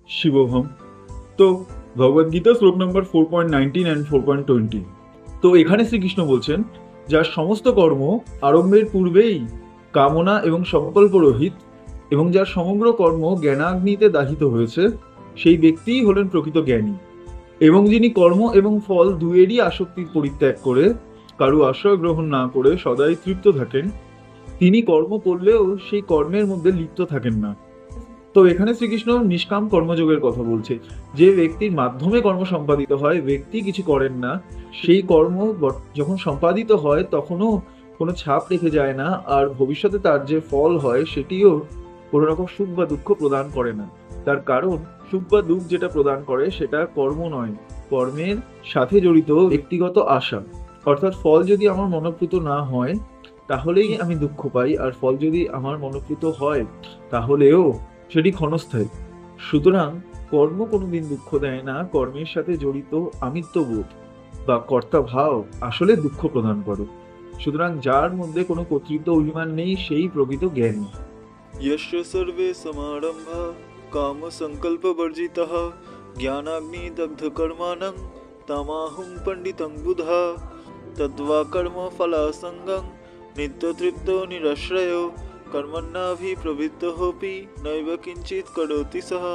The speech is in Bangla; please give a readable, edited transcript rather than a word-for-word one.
শিবহম। তো ভগবদ্গীতা শ্লোক নম্বর 4.19 অ্যান্ড 4.20। তো এখানে শ্রীকৃষ্ণ বলছেন, যার সমস্ত কর্ম আরম্ভের পূর্বেই কামনা এবং সংকল্প রহিত এবং যার সমগ্র কর্ম জ্ঞানাগ্নিতে দাহিত হয়েছে, সেই ব্যক্তিই হলেন প্রকৃত জ্ঞানী। এবং যিনি কর্ম এবং ফল দুয়েরই আসক্তির পরিত্যাগ করে কারো আশ্রয় গ্রহণ না করে সদাই তৃপ্ত থাকেন, তিনি কর্ম করলেও সেই কর্মের মধ্যে লিপ্ত থাকেন না। তো এখানে শ্রীকৃষ্ণ নিষ্কাম কর্মযোগের কথা বলছে। যে ব্যক্তির মাধ্যমে কর্ম সম্পাদিত হয়, ব্যক্তি কিছু করেন না, সেই কর্ম যখন সম্পাদিত হয় তখনও কোনো ছাপ রেখে যায় না, আর ভবিষ্যতে তার যে ফল হয় সেটিও কোনো রকম সুখ বা দুঃখ প্রদান করে না। তার কারণ সুখ বা দুঃখ যেটা প্রদান করে সেটা কর্ম নয়, কর্মের সাথে জড়িত ব্যক্তিগত আশা। অর্থাৎ ফল যদি আমার মনোপ্রীত না হয় তাহলেই আমি দুঃখ পাই, আর ফল যদি আমার মনোপ্রীত হয় তাহলেও সেটি ক্ষণস্থায়ী। সুতরাং কর্ম কোনোদিন দুঃখ দেয় না, কর্মের সাথে জড়িত আমিত্ববোধ বা কর্তা ভাব আসলে দুঃখ প্রদান করে। সুতরাং যার মধ্যে কোনো কর্তৃত্ব অভিমান নেই সেই প্রকৃত জ্ঞানী। यस्य सर्वे समारंभा काम संकल्प वर्जितः ज्ञानाग्नि दग्ध कर्माणं तमाहुं पंडितं बुधा तद्वा कर्म फलासंगं नित्यतृप्तो निराश्रयो कर्मण्यभिप्रवृत्तोऽपि नैव किंचित् करोति सः।